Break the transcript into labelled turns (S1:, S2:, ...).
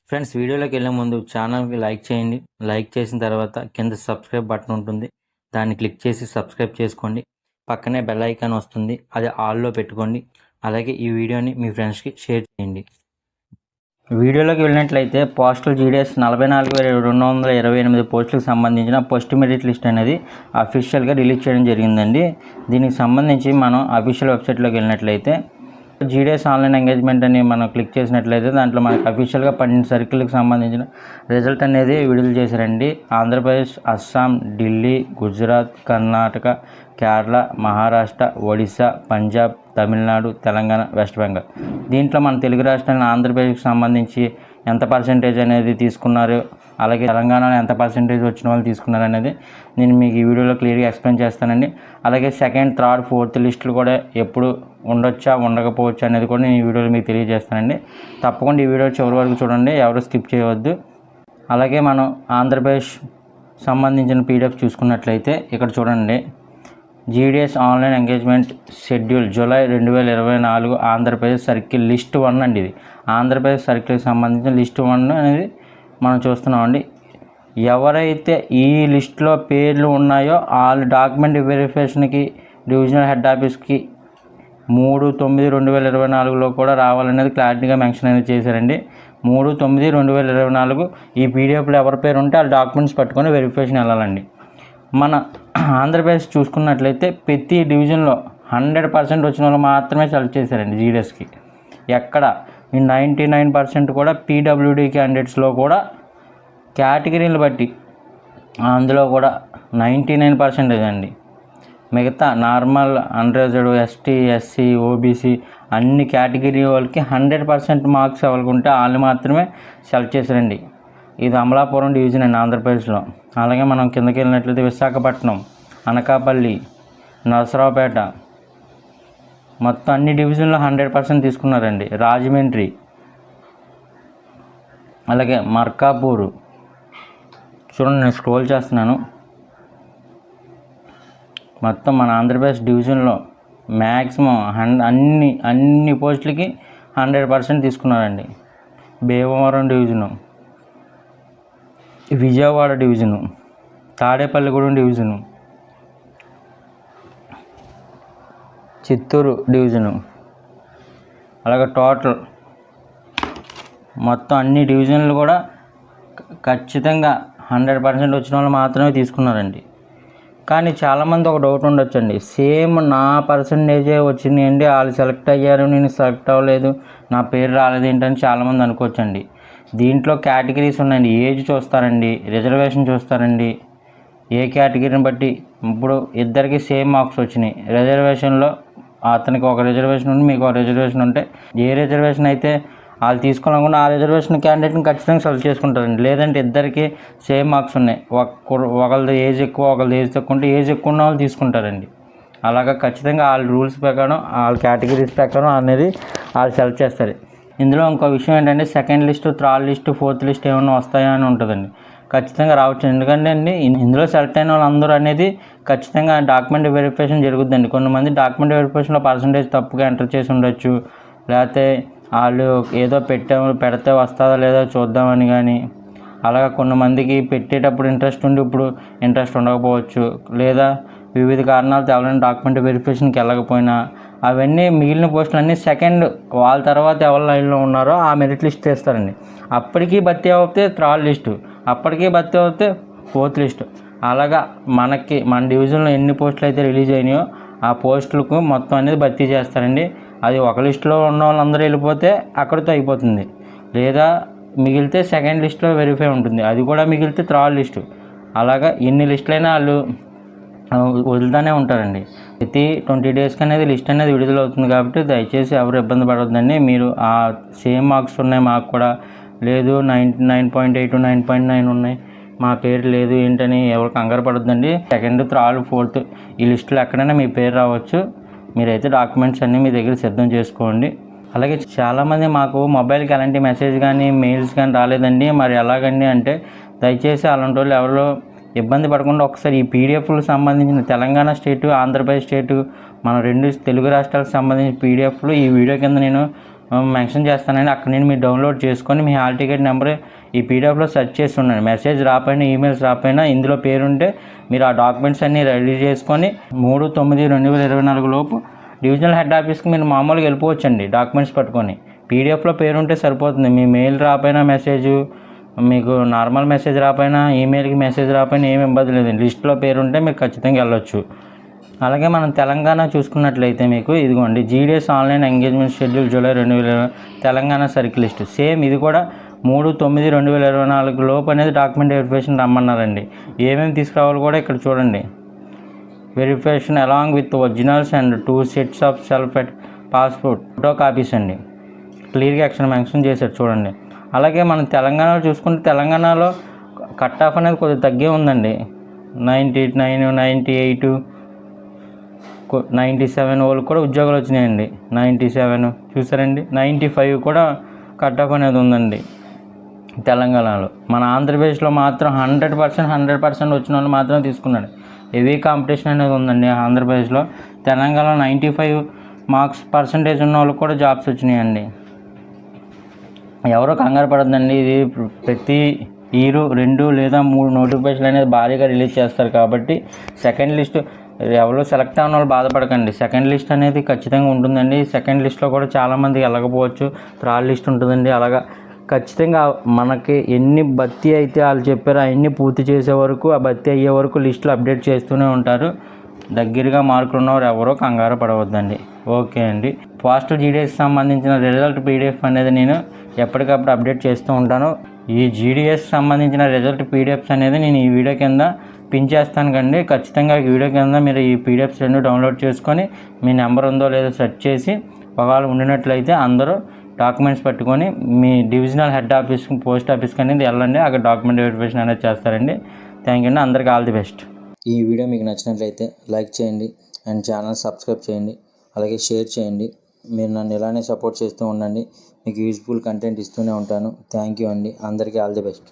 S1: Friends, వీడియోలోకి వెళ్ళే ముందు ఛానల్కి లైక్ చేయండి. లైక్ చేసిన తర్వాత కింద సబ్స్క్రైబ్ బటన్ ఉంటుంది, దాన్ని క్లిక్ చేసి సబ్స్క్రైబ్ చేసుకోండి. పక్కనే బెల్ ఐకాన్ వస్తుంది, అది ఆల్లో పెట్టుకోండి. అలాగే ఈ వీడియోని మీ ఫ్రెండ్స్కి షేర్ చేయండి. వీడియోలోకి వెళ్ళినట్లయితే పోస్టల్ జీడిఎస్ 44,228 పోస్టులకు సంబంధించిన పోస్ట్ మెరిట్ లిస్ట్ అనేది అఫీషియల్గా రిలీజ్ చేయడం జరిగిందండి. దీనికి సంబంధించి మనం అఫీషియల్ వెబ్సైట్లోకి వెళ్ళినట్లయితే జీడిఎస్ ఆన్లైన్ ఎంగేజ్మెంట్ అని మనం క్లిక్ చేసినట్లయితే దాంట్లో మనకు అఫీషియల్గా 12 సర్కిల్కి సంబంధించిన రిజల్ట్ అనేది విడుదల చేశారండి. ఆంధ్రప్రదేశ్, అస్సాం, ఢిల్లీ, గుజరాత్, కర్ణాటక, కేరళ, మహారాష్ట్ర, ఒడిశా, పంజాబ్, తమిళనాడు, తెలంగాణ, వెస్ట్ బెంగాల్. దీంట్లో మన తెలుగు రాష్ట్రాన్ని ఆంధ్రప్రదేశ్కి సంబంధించి ఎంత పర్సెంటేజ్ అనేది తీసుకున్నారు, అలాగే తెలంగాణలో ఎంత పర్సెంటేజ్ వచ్చిన వాళ్ళు తీసుకున్నారు అనేది నేను మీకు ఈ వీడియోలో క్లియర్గా ఎక్స్ప్లెయిన్ చేస్తానండి. అలాగే సెకండ్, థర్డ్, ఫోర్త్ లిస్టులు కూడా ఎప్పుడు ఉండొచ్చా ఉండకపోవచ్చు అనేది కూడా నేను ఈ వీడియోలో మీకు తెలియజేస్తానండి. తప్పకుండా ఈ వీడియో చివరి వరకు చూడండి, ఎవరు స్కిప్ చేయవద్దు. అలాగే మనం ఆంధ్రప్రదేశ్ సంబంధించిన పీడిఎఫ్ చూసుకున్నట్లయితే ఇక్కడ చూడండి, GDS online engagement schedule July 2024 Andhra Pradesh circle list 1 అండి. ఇది ఆంధ్రప్రదేశ్ సర్కిల్కి సంబంధించిన లిస్ట్ 1 అనేది మనం చూస్తున్నామండి. ఎవరైతే ఈ లిస్టులో పేర్లు ఉన్నాయో వాళ్ళ డాక్యుమెంట్ వెరిఫికేషన్కి డివిజనల్ హెడ్ ఆఫీస్కి 3/9/2024లో కూడా రావాలనేది క్లారిటీగా మెన్షన్ అనేది చేశారండి. 3/9/2024 ఈ పీడిఎఫ్లో ఎవరి పేరు ఉంటే వాళ్ళ డాక్యుమెంట్స్ పట్టుకొని వెరిఫికేషన్ వెళ్ళాలండి. మన ఆంధ్రప్రదేశ్ చూసుకున్నట్లయితే ప్రతి డివిజన్లో 100% వచ్చిన వాళ్ళు మాత్రమే సెలెక్ట్ చేశారండి జీడిఎస్కి. ఎక్కడ ఈ 99% కూడా పీడబ్ల్యూడీ క్యాండిడేట్స్లో కూడా కేటగిరీలు బట్టి అందులో కూడా 99% అండి. మిగతా normal, unreserved, ST, SC, OBC అన్ని కేటగిరీ వాళ్ళకి 100% మార్క్స్ ఎవరికి ఉంటే వాళ్ళు మాత్రమే సెలెక్ట్ చేశారండి. ఇది అమలాపురం డివిజన్ అండి ఆంధ్రప్రదేశ్లో. అలాగే మనం కిందకి వెళ్ళినట్లయితే విశాఖపట్నం, అనకాపల్లి, నరసరావుపేట మొత్తం అన్ని డివిజన్లో 100% తీసుకున్నారండి. రాజమండ్రి, అలాగే మార్కాపూర్. చూడండి, నేను స్క్రోల్ చేస్తున్నాను. మొత్తం మన ఆంధ్రప్రదేశ్ డివిజన్లో మ్యాక్సిమం అన్ని పోస్టులకి 100% తీసుకున్నారండి. Bhimavaram division, Vijayawada division, Tadepalligudem division, Chittoor division, అలాగే టోటల్ మొత్తం అన్ని డివిజన్లు కూడా ఖచ్చితంగా 100% వచ్చిన వాళ్ళు మాత్రమే తీసుకున్నారండి. కానీ చాలామంది ఒక డౌట్ ఉండొచ్చండి, సేమ్ నా పర్సంటేజే వచ్చింది అండి, వాళ్ళు సెలెక్ట్ అయ్యారు, నేను సెలెక్ట్ అవ్వలేదు, నా పేరు రాలేదు ఏంటని చాలామంది అనుకోవచ్చండి. దీంట్లో కేటగిరీస్ ఉన్నాయండి. ఏజ్ చూస్తారండి, రిజర్వేషన్ చూస్తారండి. ఏ కేటగిరీని బట్టి ఇప్పుడు ఇద్దరికి సేమ్ మార్క్స్ వచ్చినాయి. రిజర్వేషన్లో అతనికి ఒక రిజర్వేషన్ ఉండి మీకు ఒక రిజర్వేషన్ ఉంటే ఏ రిజర్వేషన్ అయితే వాళ్ళు తీసుకోవాలనుకున్న ఆ రిజర్వేషన్ క్యాండిడేట్ని ఖచ్చితంగా సెలెక్ట్ చేసుకుంటారండి. లేదంటే ఇద్దరికి సేమ్ మార్క్స్ ఉన్నాయి, ఒకళ్ళది ఏజ్ ఎక్కువ ఒకళ్ళది ఏజ్ తక్కువ ఉంటే ఏజ్ ఎక్కువ ఉన్న వాళ్ళు తీసుకుంటారండి. అలాగా ఖచ్చితంగా వాళ్ళ రూల్స్ ప్రకారం వాళ్ళ కేటగిరీస్ ప్రకారం అనేది వాళ్ళు సెలెక్ట్ చేస్తారు. ఇందులో ఇంకో విషయం ఏంటంటే second list, third list, fourth list ఏమైనా వస్తాయా అని ఉంటుందండి. ఖచ్చితంగా రావచ్చు. ఎందుకంటే అండి ఇందులో సెలెక్ట్ అయిన వాళ్ళందరూ అనేది ఖచ్చితంగా డాక్యుమెంట్ వెరిఫికేషన్ జరుగుతుందండి. కొంతమంది డాక్యుమెంట్ వెరిఫికేషన్లో పర్సంటేజ్ తప్పుగా ఎంటర్ చేసి ఉండొచ్చు, లేకపోతే వాళ్ళు ఏదో పెడితే వస్తుందా లేదా చూద్దామని కానీ, అలాగా కొంతమందికి పెట్టేటప్పుడు ఇంట్రెస్ట్ ఉండి ఇప్పుడు ఇంట్రెస్ట్ ఉండకపోవచ్చు, లేదా వివిధ కారణాలతో ఎవరైనా డాక్యుమెంట్ వెరిఫికేషన్కి వెళ్ళకపోయినా అవన్నీ మిగిలిన పోస్టులు అన్నీ సెకండ్ వాళ్ళ తర్వాత ఎవరి లైన్లో ఉన్నారో ఆ మెరిట్ లిస్ట్ చేస్తారండి. అప్పటికీ భర్తీ అవుతే థర్డ్ లిస్టు, అప్పటికీ భర్తీ అవుతే ఫోర్త్ లిస్టు. అలాగా మన డివిజన్లో ఎన్ని పోస్టులు అయితే రిలీజ్ అయినాయో ఆ పోస్టులకు మొత్తం అనేది భర్తీ చేస్తారండి. అది ఒక లిస్టులో ఉన్న వాళ్ళందరూ వెళ్ళిపోతే అక్కడితో అయిపోతుంది, లేదా మిగిలితే సెకండ్ లిస్టులో వెరిఫై ఉంటుంది, అది కూడా మిగిలితే థర్డ్ లిస్టు. అలాగా ఎన్ని లిస్టులైనా వాళ్ళు వదులుతూనే ఉంటారండి. ప్రతి 20 డేస్కి అనేది లిస్ట్ అనేది విడుదలవుతుంది. కాబట్టి దయచేసి ఎవరు ఇబ్బంది పడవద్దండి. మీరు ఆ సేమ్ మార్క్స్ ఉన్నాయి, మాకు కూడా లేదు 9.8 9.9 ఉన్నాయి, మా పేరు లేదు ఏంటని ఎవరు కంగారు పడొద్దండి. సెకండ్, థర్డ్, ఫోర్త్ ఈ లిస్టులో ఎక్కడైనా మీ పేరు రావచ్చు. మీరైతే డాక్యుమెంట్స్ అన్నీ మీ దగ్గర సిద్ధం చేసుకోండి. అలాగే చాలామంది మాకు మొబైల్కి ఎలాంటి మెసేజ్ కానీ మెయిల్స్ కానీ రాలేదండి, మరి ఎలాగండి అంటే దయచేసి అలాంటి వాళ్ళు ఎవరో ఇబ్బంది పడకుండా ఒకసారి ఈ పీడిఎఫ్లకు సంబంధించిన తెలంగాణ స్టేటు, ఆంధ్రప్రదేశ్ స్టేటు, మన 2 తెలుగు రాష్ట్రాలకు సంబంధించిన పీడిఎఫ్లు ఈ వీడియో కింద నేను మెన్షన్ చేస్తానండి. అక్కడ నేను మీరు డౌన్లోడ్ చేసుకొని మీ హాల్ టికెట్ నెంబర్ ఈ పీడిఎఫ్లో సెర్చ్ చేసి ఉండండి. మెసేజ్ రాపోయినా ఈమెయిల్స్ రాపోయినా ఇందులో పేరుంటే మీరు ఆ డాక్యుమెంట్స్ అన్నీ రెడీ చేసుకొని 3/9/2024 లోపు డివిజనల్ హెడ్ ఆఫీస్కి మీరు మామూలుగా వెళ్ళిపోవచ్చండి డాక్యుమెంట్స్ పట్టుకొని. పీడిఎఫ్లో పేరుంటే సరిపోతుంది. మీ మెయిల్ రాపోయినా మెసేజ్, మీకు నార్మల్ మెసేజ్ రాపోయినా, ఈమెయిల్కి మెసేజ్ రాపోయినా ఏమి ఇబ్బంది లేదండి. లిస్ట్లో పేరుంటే మీరు ఖచ్చితంగా వెళ్ళొచ్చు. అలాగే మనం తెలంగాణ చూసుకున్నట్లయితే మీకు ఇదిగోండి GDS online engagement schedule July 2020 Telangana circle list. Same ఇది కూడా 3/9/2024 లోపు అనేది డాక్యుమెంట్ వెరిఫికేషన్ రమ్మన్నారండి. ఏమేమి తీసుకురావాలో కూడా ఇక్కడ చూడండి. Verification along with originals and 2 sets of self passport photo copies అండి. క్లియర్గా యాక్షన్ మెన్షన్ చేశారు చూడండి. అలాగే మనం తెలంగాణలో చూసుకుంటే తెలంగాణలో కట్ ఆఫ్ అనేది కొద్దిగా తగ్గే ఉందండి. 99, 98, 97 వాళ్ళకి కూడా ఉద్యోగాలు వచ్చినాయండి. 97 చూసారండి. 95 కూడా కట్ ఆఫ్ అనేది ఉందండి తెలంగాణలో. మన ఆంధ్రప్రదేశ్లో మాత్రం 100% వచ్చిన వాళ్ళు మాత్రం తీసుకున్నాడు. హెవీ కాంపిటీషన్ అనేది ఉందండి ఆంధ్రప్రదేశ్లో. తెలంగాణలో 95 మార్క్స్ పర్సంటేజ్ ఉన్న వాళ్ళకి కూడా జాబ్స్ వచ్చినాయండి. ఎవరో కంగారు పడద్దండి. ఇది ప్రతి ఇయర్ 2 లేదా 3 నోటిఫికేషన్లు అనేది భారీగా రిలీజ్ చేస్తారు కాబట్టి సెకండ్ లిస్ట్ ఎవరో సెలెక్ట్ అయిన వాళ్ళు బాధపడకండి. సెకండ్ లిస్ట్ అనేది ఖచ్చితంగా ఉంటుందండి. సెకండ్ లిస్ట్లో కూడా చాలామంది వెళ్ళకపోవచ్చు. థర్డ్ లిస్ట్ ఉంటుందండి. అలాగా ఖచ్చితంగా మనకి ఎన్ని భర్తీ అయితే వాళ్ళు చెప్పారో అవన్నీ పూర్తి చేసే వరకు, ఆ భర్తీ అయ్యే వరకు లిస్టులు అప్డేట్ చేస్తూనే ఉంటారు. దగ్గరగా మార్కులు ఉన్నవారు ఎవరో కంగారు పడవద్దండి. ఓకే అండి. పోస్టల్ జీడిఎస్ సంబంధించిన రిజల్ట్ పీడిఎఫ్ అనేది నేను ఎప్పటికప్పుడు అప్డేట్ చేస్తూ ఉంటాను. ఈ జీడిఎస్ సంబంధించిన రిజల్ట్ పీడిఎఫ్స్ అనేది నేను ఈ వీడియో కింద పిన్ చేస్తాను కండి. ఖచ్చితంగా ఈ వీడియో కింద మీరు ఈ పీడిఎఫ్స్ రెండు డౌన్లోడ్ చేసుకొని మీ నెంబర్ ఉందో లేదో సెర్చ్ చేసి ఒకవేళ ఉండినట్లయితే అందరూ డాక్యుమెంట్స్ పట్టుకొని మీ డివిజనల్ హెడ్ ఆఫీస్ పోస్ట్ ఆఫీస్కి అనేది వెళ్ళండి. అక్కడ డాక్యుమెంట్ వెరిఫికేషన్ అనేది చేస్తారండి. థ్యాంక్ యూ అండి. అందరికీ ఆల్ ది బెస్ట్.
S2: ఈ వీడియో మీకు నచ్చినట్లయితే లైక్ చేయండి అండ్ ఛానల్ సబ్స్క్రైబ్ చేయండి. అలాగే షేర్ చేయండి. మీరు నన్ను ఇలానే సపోర్ట్ చేస్తూ ఉండండి. మీకు యూజ్ఫుల్ కంటెంట్ ఇస్తూనే ఉంటాను. థ్యాంక్ యూ అండి. అందరికీ ఆల్ ది బెస్ట్.